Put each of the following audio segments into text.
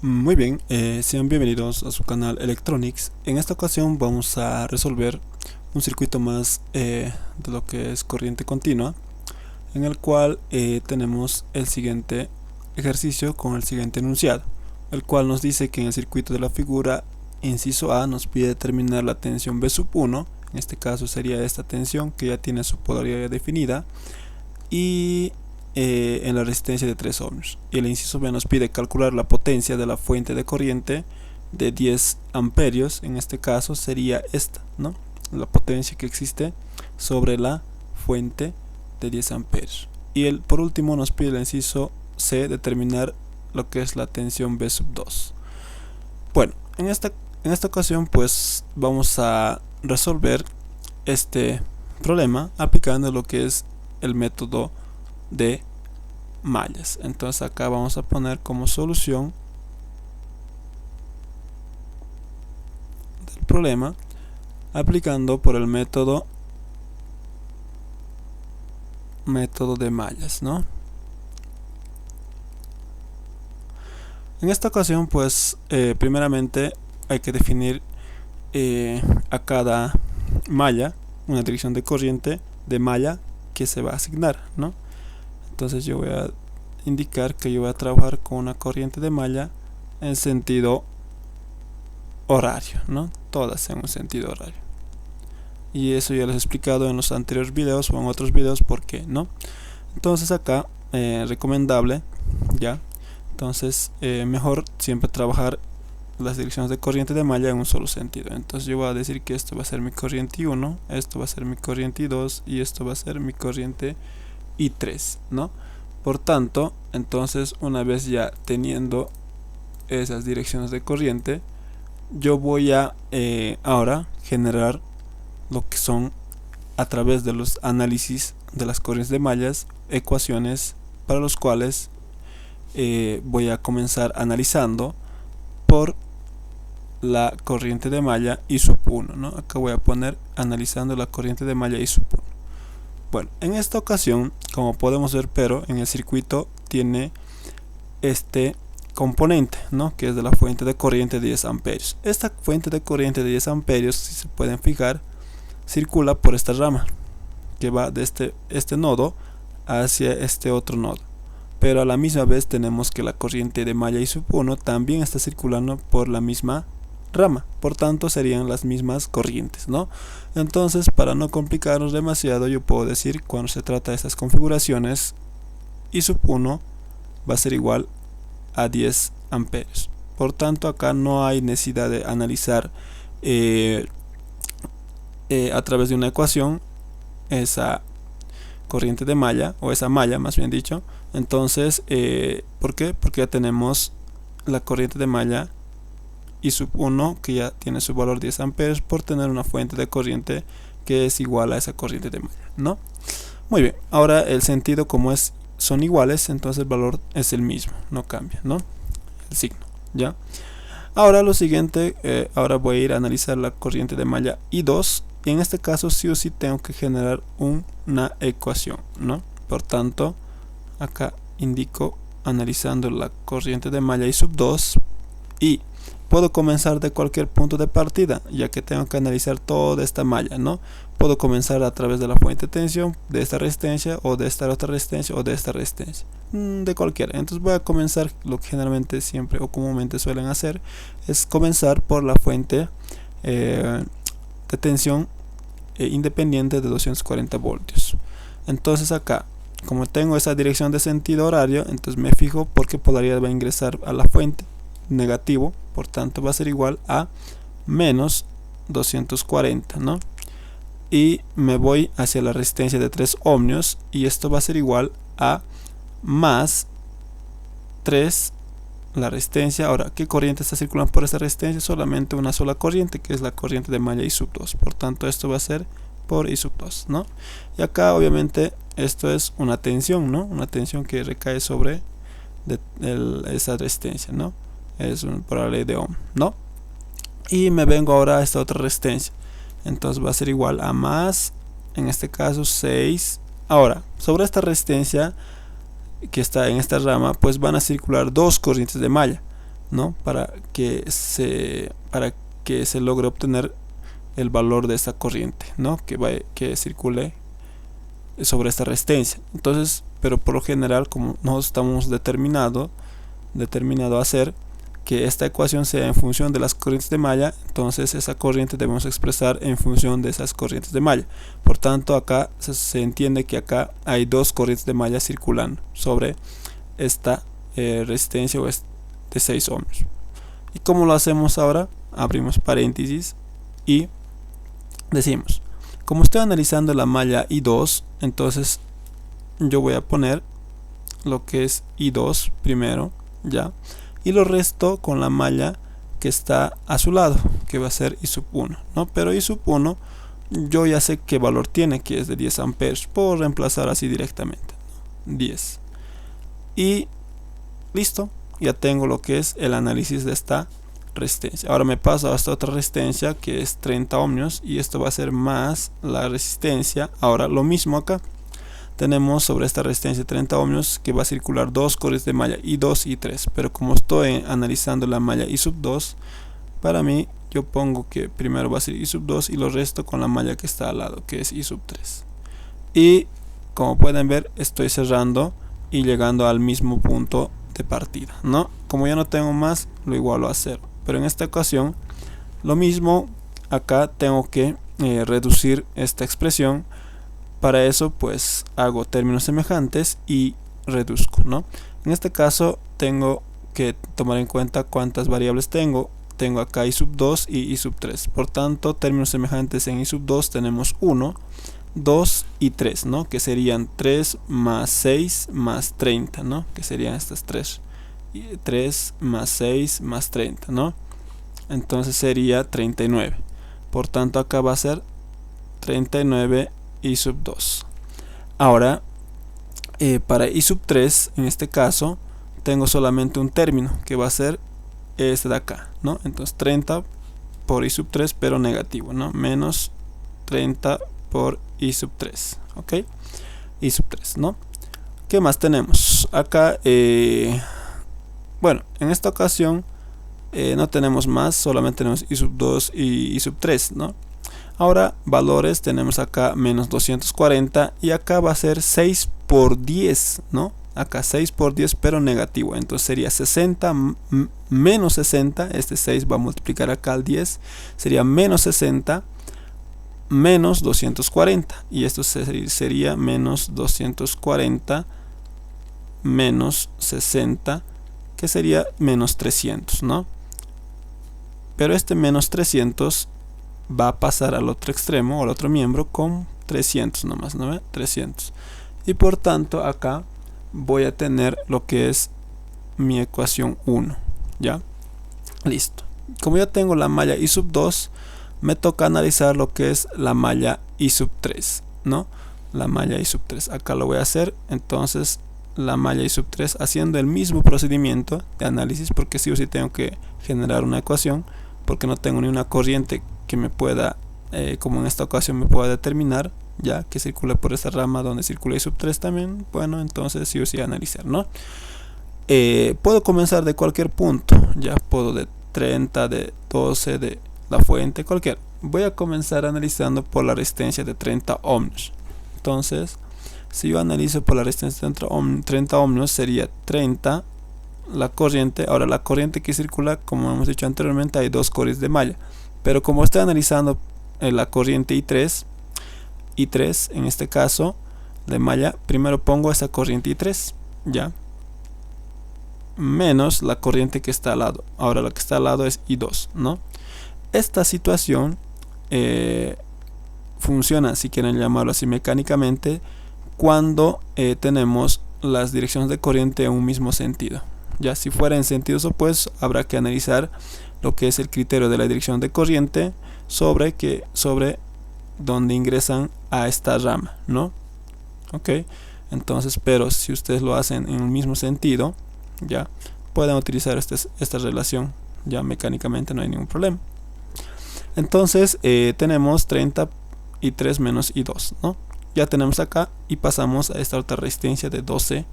Muy bien, sean bienvenidos a su canal Electronics. En esta ocasión vamos a resolver un circuito más de lo que es corriente continua, en el cual tenemos el siguiente ejercicio con el siguiente enunciado, el cual nos dice que en el circuito de la figura, inciso A, nos pide determinar la tensión B sub 1, en este caso sería esta tensión que ya tiene su polaridad definida, y en la resistencia de 3 ohms. Y el inciso B nos pide calcular la potencia de la fuente de corriente de 10 amperios. En este caso sería esta, ¿no? La potencia que existe sobre la fuente de 10 amperios. Y por último nos pide el inciso C determinar lo que es la tensión B sub 2. Bueno, en esta ocasión pues vamos a resolver este problema aplicando lo que es el método de mallas. Entonces acá vamos a poner como solución del problema aplicando por el método de mallas, ¿no? En esta ocasión pues primeramente hay que definir a cada malla una dirección de corriente de malla que se va a asignar, ¿no? Entonces yo voy a indicar que yo voy a trabajar con una corriente de malla en sentido horario, ¿no? Todas en un sentido horario. Y eso ya les he explicado en los anteriores videos o en otros videos por qué, ¿no? Entonces acá, recomendable, ¿ya? Entonces, mejor siempre trabajar las direcciones de corriente de malla en un solo sentido. Entonces yo voy a decir que esto va a ser mi corriente 1, esto va a ser mi corriente 2 y esto va a ser mi corriente I3, ¿no? Por tanto, entonces una vez ya teniendo esas direcciones de corriente, yo voy a ahora generar lo que son, a través de los análisis de las corrientes de mallas, ecuaciones para los cuales voy a comenzar analizando por la corriente de malla I sub 1, ¿no? Acá voy a poner analizando la corriente de malla I sub 1. Bueno, en esta ocasión, como podemos ver, pero en el circuito tiene este componente, ¿no? Que es de la fuente de corriente de 10 amperios. Esta fuente de corriente de 10 amperios, si se pueden fijar, circula por esta rama que va de este nodo hacia este otro nodo. Pero a la misma vez tenemos que la corriente de malla I sub 1 también está circulando por la misma rama, por tanto serían las mismas corrientes, ¿no? Entonces, para no complicarnos demasiado, yo puedo decir, cuando se trata de estas configuraciones, I sub 1 va a ser igual a 10 amperios. Por tanto, acá no hay necesidad de analizar a través de una ecuación esa corriente de malla, o esa malla más bien dicho. Entonces, ¿por qué? Porque ya tenemos la corriente de malla I sub 1 que ya tiene su valor 10 amperios por tener una fuente de corriente que es igual a esa corriente de malla, ¿no? Muy bien, ahora el sentido, como son iguales, entonces el valor es el mismo, no cambia, ¿no? El signo, ¿ya? Ahora lo siguiente, ahora voy a ir a analizar la corriente de malla I2, y en este caso sí o sí tengo que generar una ecuación, ¿no? Por tanto, acá indico analizando la corriente de malla I sub 2, y puedo comenzar de cualquier punto de partida, ya que tengo que analizar toda esta malla, ¿no? Puedo comenzar a través de la fuente de tensión, de esta resistencia, o de esta otra resistencia, o de esta resistencia, de cualquiera. Entonces voy a comenzar, lo que generalmente siempre o comúnmente suelen hacer, es comenzar por la fuente de tensión independiente de 240 voltios. Entonces acá, como tengo esa dirección de sentido horario, entonces me fijo por qué polaridad va a ingresar a la fuente, negativo, por tanto va a ser igual a menos 240, ¿no? Y me voy hacia la resistencia de 3 ohmios, y esto va a ser igual a más 3 la resistencia. Ahora, ¿qué corriente está circulando por esta resistencia? Solamente una sola corriente, que es la corriente de malla I sub 2, por tanto esto va a ser por I sub 2, ¿no? Y acá obviamente esto es una tensión, ¿no? Una tensión que recae sobre esa resistencia, ¿no? Es por la ley de Ohm, ¿no? Y me vengo ahora a esta otra resistencia, entonces va a ser igual a más, en este caso 6. Ahora, sobre esta resistencia que está en esta rama, pues van a circular dos corrientes de malla. ¿no? Para que se logre obtener el valor de esta corriente, ¿no? Que circule sobre esta resistencia. Entonces, pero por lo general, como nosotros estamos determinado a hacer que esta ecuación sea en función de las corrientes de malla, entonces esa corriente debemos expresar en función de esas corrientes de malla. Por tanto, acá se entiende que acá hay dos corrientes de malla circulando sobre esta resistencia de 6 ohmios. ¿Y cómo lo hacemos ahora? Abrimos paréntesis y decimos, como estoy analizando la malla I2, entonces yo voy a poner lo que es I2 primero, ya, y lo resto con la malla que está a su lado, que va a ser I sub 1, ¿no? Pero I sub 1 yo ya sé qué valor tiene, que es de 10 amperes, puedo reemplazar así directamente, ¿no? 10, y listo, ya tengo lo que es el análisis de esta resistencia. Ahora me paso a esta otra resistencia que es 30 ohmios, y esto va a ser más la resistencia. Ahora lo mismo acá, tenemos sobre esta resistencia 30 ohmios que va a circular dos corrientes de malla I2 y 3, pero como estoy analizando la malla I sub 2, para mí yo pongo que primero va a ser I sub 2 y lo resto con la malla que está al lado, que es I sub 3. Y como pueden ver, estoy cerrando y llegando al mismo punto de partida, ¿no? Como ya no tengo más, lo igualo a 0. Pero en esta ocasión, lo mismo, acá tengo que reducir esta expresión. Para eso pues hago términos semejantes y reduzco, ¿no? En este caso tengo que tomar en cuenta cuántas variables tengo. Tengo acá I sub 2 y I sub 3. Por tanto, términos semejantes en I sub 2 tenemos 1, 2 y 3, ¿no? Que serían 3 más 6 más 30, ¿no? Que serían estas 3. 3 más 6 más 30, ¿no? Entonces sería 39. Por tanto, acá va a ser 39 I sub 2. Ahora, para I sub 3, en este caso, tengo solamente un término, que va a ser este de acá, ¿no? Entonces 30 por I sub 3, pero negativo, ¿no? Menos 30 por I sub 3, ¿ok? I sub 3, ¿no? ¿Qué más tenemos? Acá, bueno, en esta ocasión no tenemos más, solamente tenemos I sub 2 y I sub 3, ¿no? Ahora, valores, tenemos acá menos 240 y acá va a ser 6 por 10, ¿no? Acá 6 por 10, pero negativo. Entonces sería 60 menos 60. Este 6 va a multiplicar acá al 10. Sería menos 60 menos 240. Y esto sería menos 240 menos 60, que sería menos 300, ¿no? Pero este menos 300 va a pasar al otro extremo o al otro miembro con 300 nomás, ¿no? 300. Y por tanto acá voy a tener lo que es mi ecuación 1, ¿ya? Listo. Como ya tengo la malla I sub 2, me toca analizar lo que es la malla I sub 3, ¿no? La malla I sub 3. Acá lo voy a hacer, entonces la malla I sub 3 haciendo el mismo procedimiento de análisis, porque sí o sí tengo que generar una ecuación, porque no tengo ni una corriente que me pueda, como en esta ocasión me pueda determinar, ya que circula por esta rama donde circula I sub 3 también. Bueno, entonces sí o sí analizar, ¿no? Puedo comenzar de cualquier punto, ya puedo de 30, de 12, de la fuente, cualquier. Voy a comenzar analizando por la resistencia de 30 ohmios. Entonces, si yo analizo por la resistencia de 30 ohmios, sería 30 la corriente. Ahora, la corriente que circula, como hemos dicho anteriormente, hay dos corrientes de malla. Pero como estoy analizando la corriente I3 en este caso de malla, primero pongo esa corriente I3, ya, menos la corriente que está al lado. Ahora la que está al lado es I2, ¿no? Esta situación funciona, si quieren llamarlo así mecánicamente, cuando tenemos las direcciones de corriente en un mismo sentido. Ya, si fuera en sentidos opuestos, habrá que analizar lo que es el criterio de la dirección de corriente sobre donde ingresan a esta rama, ¿no? Ok, entonces, pero si ustedes lo hacen en el mismo sentido, ya pueden utilizar esta relación, ya mecánicamente no hay ningún problema. Entonces tenemos 30 y 3 menos I2, ¿no? Ya tenemos acá y pasamos a esta otra resistencia de 12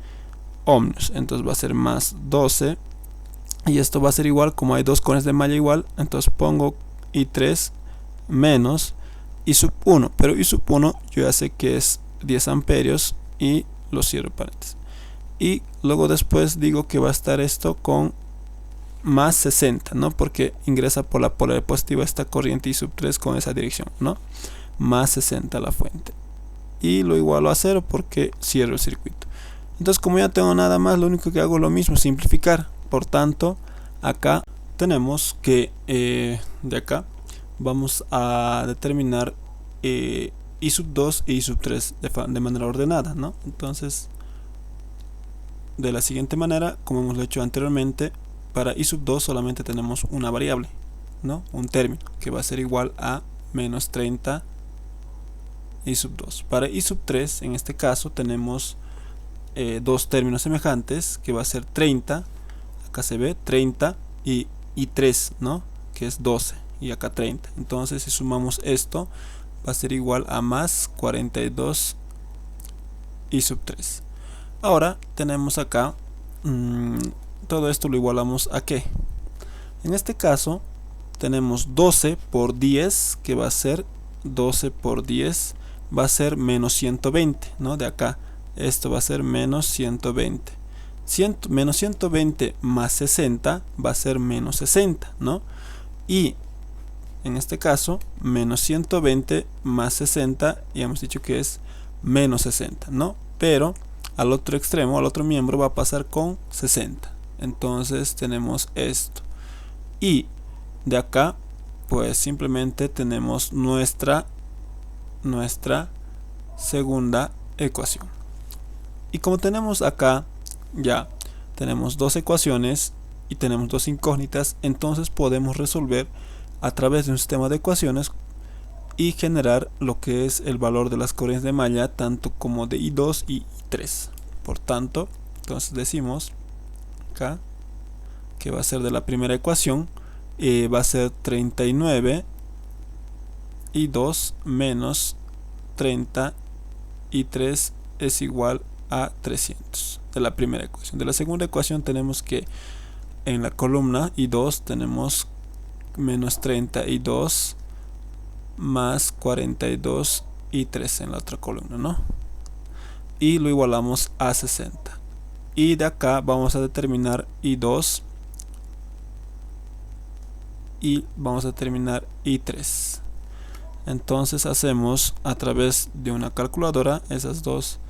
ohmios. Entonces va a ser más 12 y esto va a ser igual, como hay dos corrientes de malla igual, entonces pongo I3 menos I sub 1, pero I sub 1 yo ya sé que es 10 amperios y lo cierro paréntesis. Y luego después digo que va a estar esto con más 60, ¿no? Porque ingresa por la polaridad positiva esta corriente I sub 3 con esa dirección, ¿no? Más 60 la fuente. Y lo igualo a 0 porque cierro el circuito. Entonces, como ya tengo nada más, lo único que hago es lo mismo, simplificar. Por tanto, acá tenemos que de acá vamos a determinar I sub 2 e I sub 3 de manera ordenada, ¿no? Entonces, de la siguiente manera, como hemos hecho anteriormente, para I sub 2 solamente tenemos una variable, ¿no? Un término que va a ser igual a menos 30 I sub 2. Para I sub 3, en este caso, tenemos dos términos semejantes, que va a ser 30, acá se ve 30, y 3, ¿no? Que es 12, y acá 30. Entonces, si sumamos esto, va a ser igual a más 42 I sub 3. Ahora tenemos acá todo esto lo igualamos a ¿qué? En este caso tenemos 12 por 10, que va a ser 12 por 10 va a ser menos 120, ¿no? De acá esto va a ser menos 120. Menos 120 más 60 va a ser menos 60, ¿no? Y en este caso menos 120 más 60 ya hemos dicho que es menos 60, ¿no? Pero al otro extremo, al otro miembro va a pasar con 60. Entonces tenemos esto. Y de acá pues simplemente tenemos nuestra segunda ecuación. Y como tenemos acá ya tenemos dos ecuaciones y tenemos dos incógnitas, entonces podemos resolver a través de un sistema de ecuaciones y generar lo que es el valor de las corrientes de malla, tanto como de I2 y I3. Por tanto, entonces decimos acá que va a ser de la primera ecuación, va a ser 39 I2 menos 30 I3 es igual a 300, de la primera ecuación. De la segunda ecuación tenemos que en la columna I2 tenemos menos 30 I2 más 42 I3 en la otra columna, ¿no? Y lo igualamos a 60. Y de acá vamos a determinar I2 y vamos a determinar I3. Entonces hacemos a través de una calculadora esas dos,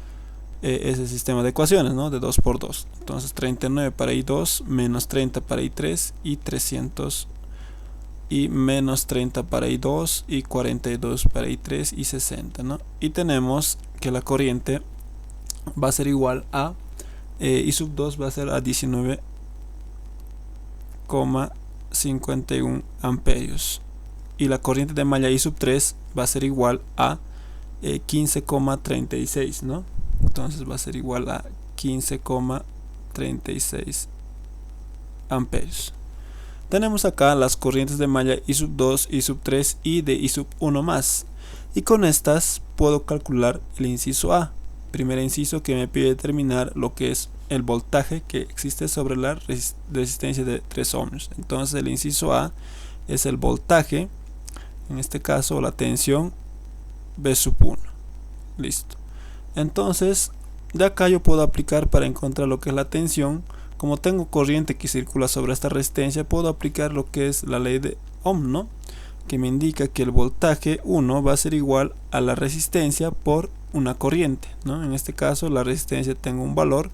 ese sistema de ecuaciones, ¿no? De 2 por 2. Entonces 39 para I2 menos 30 para I3 y 300 y menos 30 para I2 y 42 para I3 y 60, ¿no? Y tenemos que la corriente va a ser igual a I sub 2 va a ser a 19,51 amperios y la corriente de malla I sub 3 va a ser igual a 15,36, ¿no? Entonces va a ser igual a 15,36 amperios. Tenemos acá las corrientes de malla I sub 2, I sub 3 y de I sub 1 más. Y con estas puedo calcular el inciso A. Primer inciso que me pide determinar lo que es el voltaje que existe sobre la resistencia de 3 ohms. Entonces el inciso A es el voltaje, en este caso la tensión V sub 1. Listo. Entonces de acá yo puedo aplicar para encontrar lo que es la tensión. Como tengo corriente que circula sobre esta resistencia, puedo aplicar lo que es la ley de Ohm, ¿no? Que me indica que el voltaje 1 va a ser igual a la resistencia por una corriente, ¿no? En este caso la resistencia tengo un valor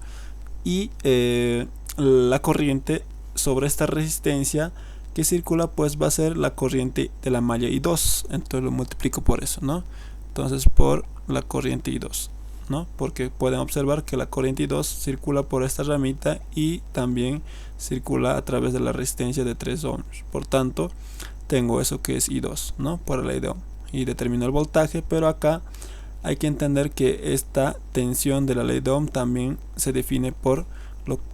y la corriente sobre esta resistencia que circula pues va a ser la corriente de la malla I2, entonces lo multiplico por eso, ¿no? Entonces por la corriente I2, ¿no? Porque pueden observar que la corriente I2 circula por esta ramita y también circula a través de la resistencia de 3 ohms. Por tanto, tengo eso que es I2, ¿no? Por la ley de Ohm. Y determino el voltaje, pero acá hay que entender que esta tensión de la ley de Ohm también se define por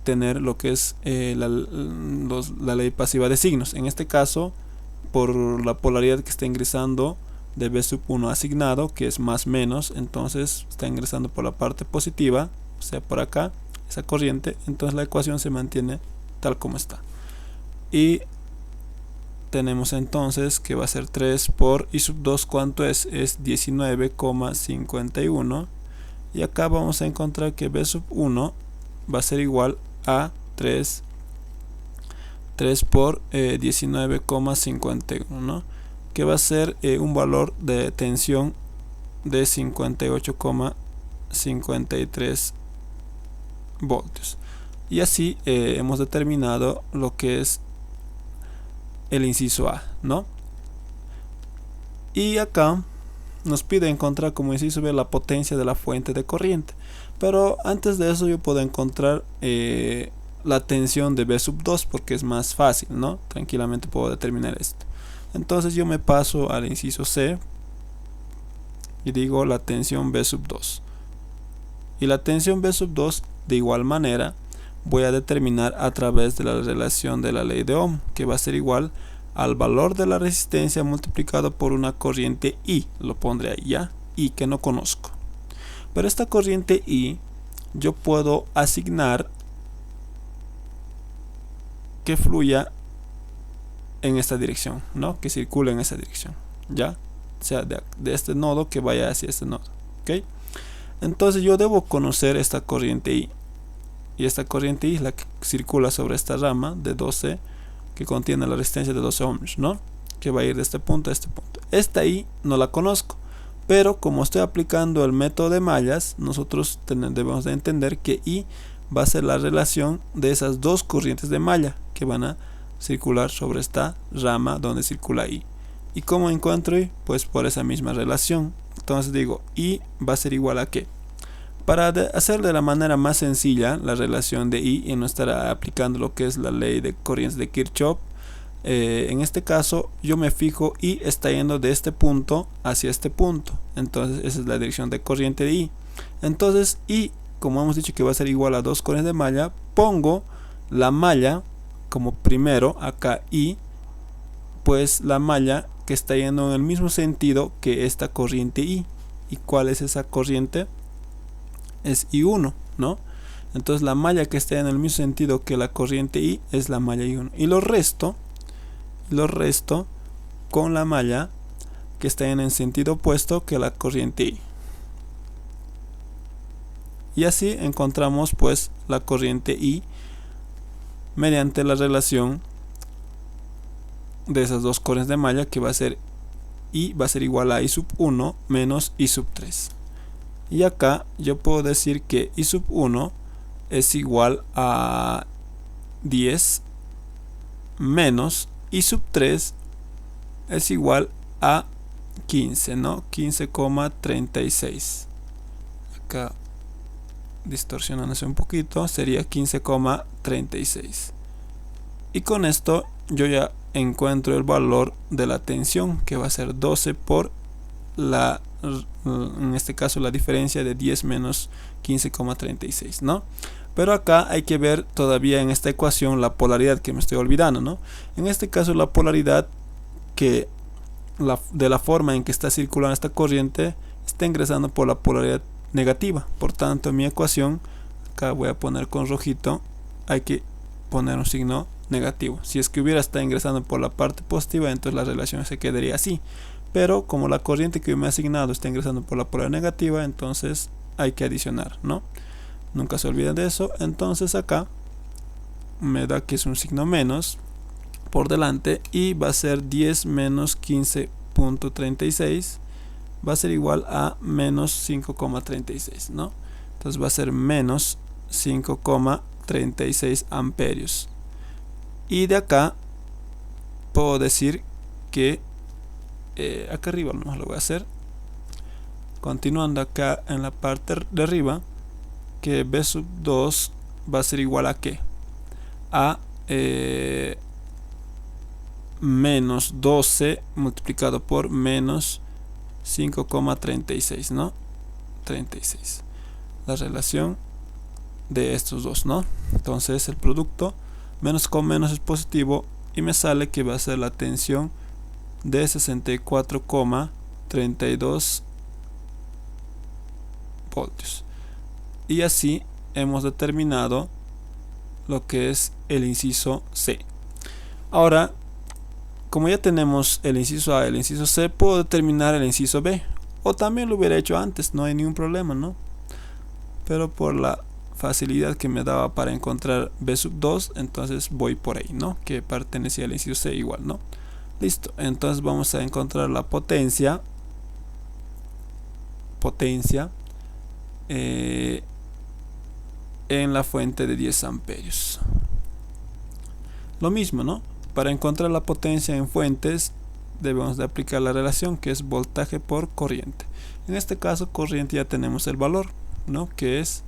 tener lo que es la ley pasiva de signos. En este caso, por la polaridad que está ingresando de V sub 1 asignado, que es más menos, entonces está ingresando por la parte positiva, o sea por acá, esa corriente, entonces la ecuación se mantiene tal como está. y tenemos entonces que va a ser 3 por I sub 2, ¿cuánto es? Es 19,51, y acá vamos a encontrar que B sub 1 va a ser igual a 3 por 19,51, ¿no? Que va a ser un valor de tensión de 58,53 voltios. Y así hemos determinado lo que es el inciso A, ¿no? Y acá nos pide encontrar como inciso B la potencia de la fuente de corriente, pero antes de eso yo puedo encontrar la tensión de B sub 2 porque es más fácil, ¿no? Tranquilamente puedo determinar esto. Entonces yo me paso al inciso C y digo la tensión B sub 2, y la tensión B sub 2 de igual manera voy a determinar a través de la relación de la ley de Ohm, que va a ser igual al valor de la resistencia multiplicado por una corriente I. Lo pondré ahí, ya, I, que no conozco. Pero esta corriente I yo puedo asignar que fluya en esta dirección, ¿no? Que circule en esa dirección, ya, o sea, de este nodo que vaya hacia este nodo, ¿ok? Entonces yo debo conocer esta corriente I, y esta corriente I es la que circula sobre esta rama de 12 que contiene la resistencia de 12 ohms, ¿no? Que va a ir de este punto a este punto. Esta I no la conozco, pero como estoy aplicando el método de mallas, nosotros debemos de entender que I va a ser la relación de esas dos corrientes de malla que van a circular sobre esta rama donde circula I. ¿Y cómo encuentro I? Pues por esa misma relación. Entonces digo, I va a ser igual a ¿qué? Para hacer de la manera más sencilla la relación de I y no estar aplicando lo que es la ley de corrientes de Kirchhoff, en este caso yo me fijo, I está yendo de este punto hacia este punto, entonces esa es la dirección de corriente de I. Entonces I, como hemos dicho que va a ser igual a dos corrientes de malla, pongo la malla como primero, acá I, pues la malla que está yendo en el mismo sentido que esta corriente I. ¿Y cuál es esa corriente? Es I1, ¿no? Entonces la malla que está en el mismo sentido que la corriente I es la malla I1, y lo resto con la malla que está en el sentido opuesto que la corriente I, y así encontramos pues la corriente I mediante la relación de esas dos corrientes de malla, que va a ser I va a ser igual a I sub 1 menos I sub 3. Y acá yo puedo decir que I sub 1 es igual a 10 menos I sub 3 es igual a 15, ¿no? 15,36. Acá distorsionándose un poquito, sería 15,36. Y con esto yo ya encuentro el valor de la tensión, que va a ser 12 por la, en este caso la diferencia de 10 menos 15,36, ¿no? Pero acá hay que ver todavía en esta ecuación la polaridad, que me estoy olvidando, ¿no? En este caso la polaridad que de la forma en que está circulando esta corriente está ingresando por la polaridad negativa. Por tanto, en mi ecuación, acá voy a poner con rojito, hay que poner un signo negativo. Si es que hubiera estado ingresando por la parte positiva, entonces la relación se quedaría así. Pero como la corriente que me ha asignado está ingresando por la polaridad negativa, entonces hay que adicionar, ¿no? Nunca se olviden de eso. Entonces acá me da que es un signo menos por delante, y va a ser 10 menos 15,36 va a ser igual a menos 5,36, ¿no? Entonces va a ser menos 5,36 amperios. Y de acá puedo decir que acá arriba no lo voy a hacer, continuando acá en la parte de arriba, que B sub 2 va a ser igual a ¿qué? A menos 12 multiplicado por menos 5,36, ¿no? 36. La relación de estos dos, ¿no? Entonces el producto menos con menos es positivo, y me sale que va a ser la tensión de 64,32 voltios. Y así hemos determinado lo que es el inciso C. Ahora, como ya tenemos el inciso A y el inciso C, puedo determinar el inciso B. O también lo hubiera hecho antes, no hay ningún problema, ¿no? Pero por la facilidad que me daba para encontrar B sub 2, entonces voy por ahí, ¿no? Que pertenecía al inciso C igual, ¿no? Listo, entonces vamos a encontrar la potencia en la fuente de 10 amperios. Lo mismo, ¿no? Para encontrar la potencia en fuentes debemos de aplicar la relación que es voltaje por corriente. En este caso corriente ya tenemos el valor, ¿no? Que es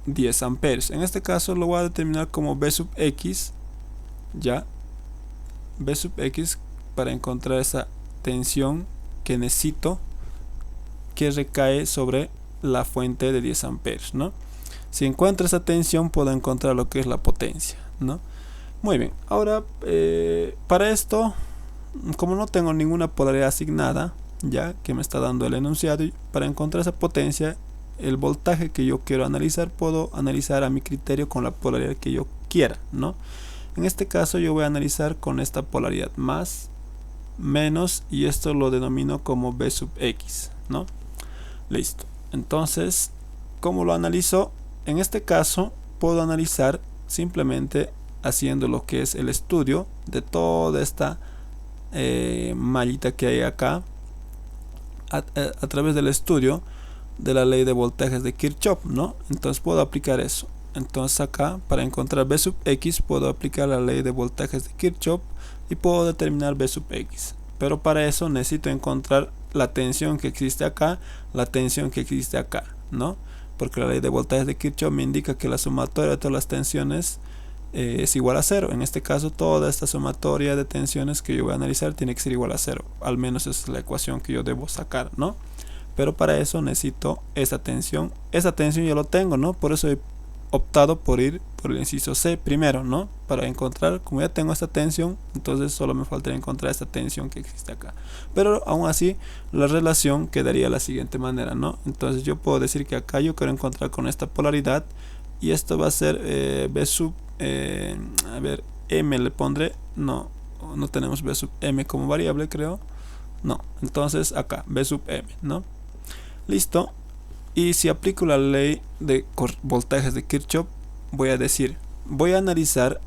10 amperios. En este caso lo voy a determinar como B sub X, ya B sub X, para encontrar esa tensión que necesito que recae sobre la fuente de 10 amperios, ¿no? Si encuentro esa tensión puedo encontrar lo que es la potencia, ¿no? Muy bien, ahora para esto, como no tengo ninguna polaridad asignada, ya que me está dando el enunciado, para encontrar esa potencia, el voltaje que yo quiero analizar, puedo analizar a mi criterio con la polaridad que yo quiera, ¿no? En este caso yo voy a analizar con esta polaridad más, menos, y esto lo denomino como B sub X, ¿no? Listo. Entonces, ¿cómo lo analizo? En este caso puedo analizar simplemente haciendo lo que es el estudio de toda esta mallita que hay acá a través del estudio de la ley de voltajes de Kirchhoff, ¿no? Entonces puedo aplicar eso. Entonces acá para encontrar B sub X puedo aplicar la ley de voltajes de Kirchhoff y puedo determinar B sub X. Pero para eso necesito encontrar la tensión que existe acá, la tensión que existe acá, ¿no? Porque la ley de voltajes de Kirchhoff me indica que la sumatoria de todas las tensiones es igual a 0. En este caso toda esta sumatoria de tensiones que yo voy a analizar tiene que ser igual a 0. Al menos esa es la ecuación que yo debo sacar, ¿no? Pero para eso necesito esta tensión. Esa tensión ya lo tengo, ¿no? Por eso he optado por ir por el inciso C primero, ¿no? Para encontrar, como ya tengo esta tensión, entonces solo me faltaría encontrar esta tensión que existe acá. Pero aún así, la relación quedaría de la siguiente manera, ¿no? Entonces yo puedo decir que acá yo quiero encontrar con esta polaridad, y esto va a ser B sub, a ver, M le pondré, no tenemos B sub M como variable, creo. No, entonces acá, B sub M, ¿no? Listo. Y si aplico la ley de voltajes de Kirchhoff, voy a analizar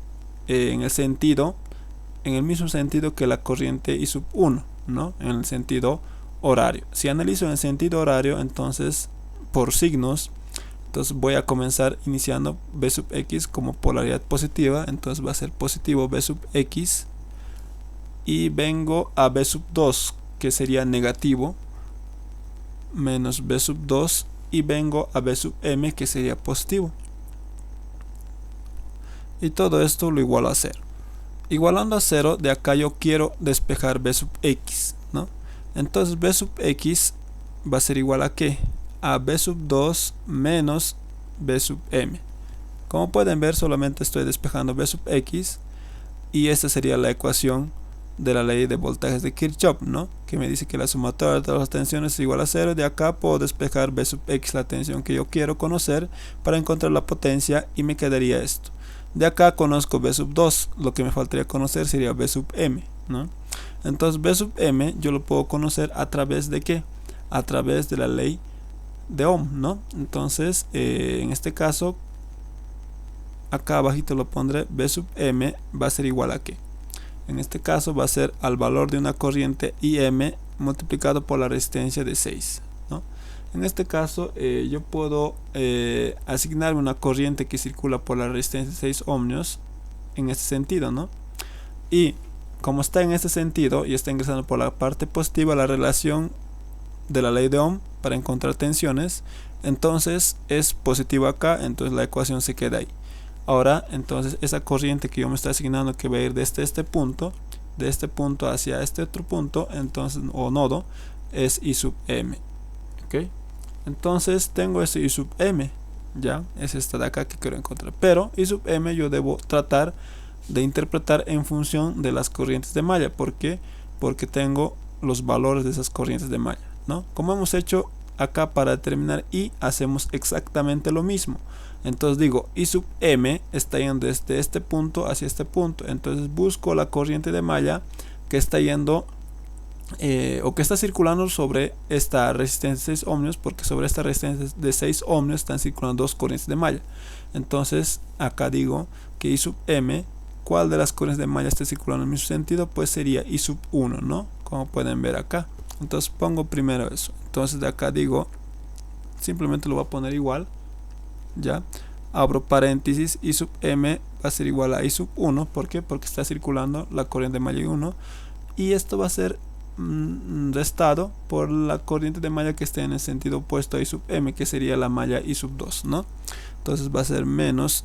en el mismo sentido que la corriente I sub 1, ¿no? En el sentido horario. Si analizo en el sentido horario, entonces por signos, entonces voy a comenzar iniciando B sub X como polaridad positiva, entonces va a ser positivo B sub X, y vengo a B sub 2, que sería negativo, menos B sub 2, y vengo a B sub M, que sería positivo, y todo esto lo igualo a 0. Igualando a 0, de acá yo quiero despejar B sub X, ¿no? Entonces B sub X va a ser igual a ¿qué? A B sub 2 menos B sub M. Como pueden ver, solamente estoy despejando B sub X, y esta sería la ecuación de la ley de voltajes de Kirchhoff, ¿no? Que me dice que la sumatoria de todas las tensiones es igual a 0. De acá puedo despejar B sub X, la tensión que yo quiero conocer, para encontrar la potencia, y me quedaría esto. De acá conozco B sub 2, lo que me faltaría conocer sería B sub M, ¿no? Entonces B sub M yo lo puedo conocer a través de ¿qué? A través de la ley de Ohm, ¿no? Entonces en este caso acá abajito lo pondré, B sub M va a ser igual a ¿qué? En este caso va a ser al valor de una corriente IM multiplicado por la resistencia de 6, ¿no? En este caso yo puedo asignarme una corriente que circula por la resistencia de 6 ohmios en este sentido, ¿no? Y como está en este sentido y está ingresando por la parte positiva, la relación de la ley de Ohm para encontrar tensiones, entonces es positivo acá, entonces la ecuación se queda ahí. Ahora, entonces esa corriente que yo me estoy asignando, que va a ir desde este punto, de este punto hacia este otro punto, entonces, o nodo, es I sub M, ¿ok? Entonces tengo ese I sub M, ya, es esta de acá que quiero encontrar, pero I sub M yo debo tratar de interpretar en función de las corrientes de malla. ¿Por qué? Porque tengo los valores de esas corrientes de malla, ¿no? Como hemos hecho acá para determinar I, hacemos exactamente lo mismo. Entonces digo, I sub m está yendo desde este punto hacia este punto. Entonces busco la corriente de malla que está yendo o que está circulando sobre esta resistencia de 6 ohmios, porque sobre esta resistencia de 6 ohmios están circulando dos corrientes de malla. Entonces acá digo que I sub m, ¿cuál de las corrientes de malla está circulando en el mismo sentido? Pues sería I sub 1, ¿no? Como pueden ver acá. Entonces pongo primero eso. Entonces de acá digo, simplemente lo voy a poner igual, ya. Abro paréntesis, I sub m va a ser igual a I sub 1. ¿Por qué? Porque está circulando la corriente de malla 1. Y esto va a ser restado por la corriente de malla que esté en el sentido opuesto a I sub m, que sería la malla I sub 2, ¿no? Entonces va a ser menos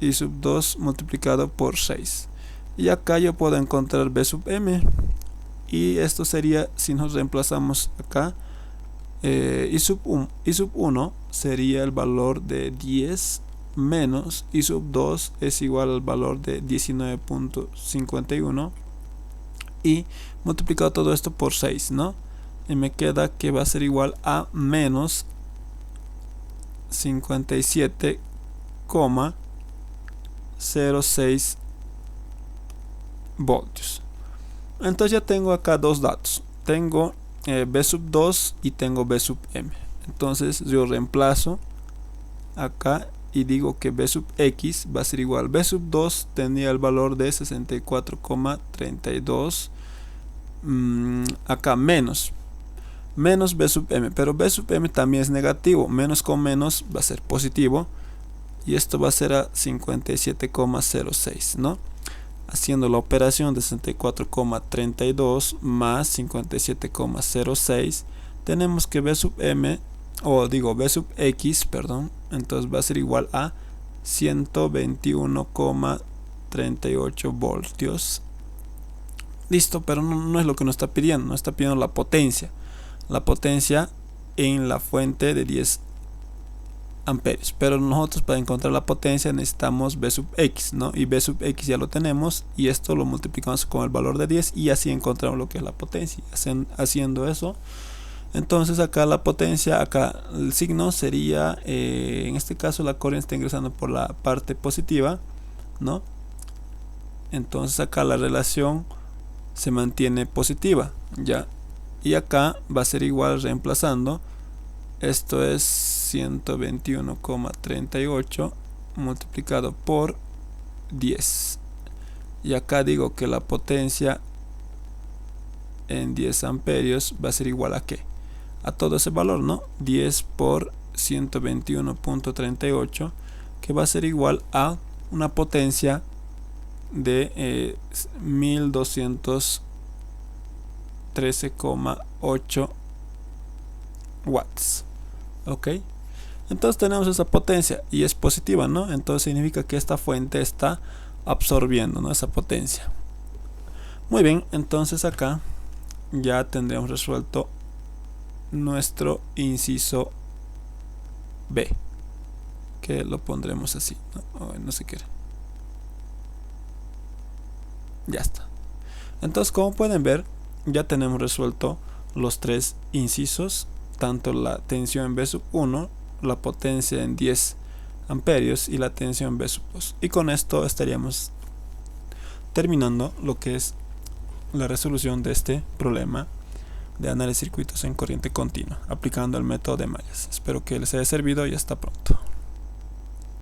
I sub 2 multiplicado por 6. Y acá yo puedo encontrar B sub m. Y esto sería, si nos reemplazamos acá, I sub 1 sería el valor de 10 menos I sub 2 es igual al valor de 19.51 y multiplicado todo esto por 6, ¿no? Y me queda que va a ser igual a menos 57,06 voltios. Entonces ya tengo acá dos datos. Tengo B sub 2 y tengo B sub m. Entonces yo reemplazo acá y digo que B sub x va a ser igual. B sub 2 tenía el valor de 64,32. Acá menos B sub m, pero B sub m también es negativo. Menos con menos va a ser positivo. Y esto va a ser a 57,06, ¿no? Haciendo la operación de 64,32 más 57,06, tenemos que B sub m, o digo B sub x, perdón, entonces va a ser igual a 121,38 voltios. Listo, pero no es lo que nos está pidiendo, nos está pidiendo la potencia en la fuente de 10 amperios, pero nosotros para encontrar la potencia necesitamos B sub x, ¿no? Y B sub x ya lo tenemos, y esto lo multiplicamos con el valor de 10 y así encontramos lo que es la potencia. Haciendo eso, entonces acá la potencia, acá el signo sería, en este caso la corriente está ingresando por la parte positiva, ¿no? Entonces acá la relación se mantiene positiva, ya. Y acá va a ser igual reemplazando. Esto es 121,38 multiplicado por 10. Y acá digo que la potencia en 10 amperios va a ser igual a ¿qué? A todo ese valor, ¿no? 10 por 121,38, que va a ser igual a una potencia de 1213,8 watts. Ok, entonces tenemos esa potencia y es positiva, ¿no? Entonces significa que esta fuente está absorbiendo, ¿no?, esa potencia. Muy bien, entonces acá ya tendremos resuelto nuestro inciso B, que lo pondremos así, ¿no? No se quiere. Ya está. Entonces, como pueden ver, ya tenemos resuelto los tres incisos, tanto la tensión en B sub 1, la potencia en 10 amperios y la tensión en B sub 2. Y con esto estaríamos terminando lo que es la resolución de este problema de análisis de circuitos en corriente continua, aplicando el método de mallas. Espero que les haya servido y hasta pronto.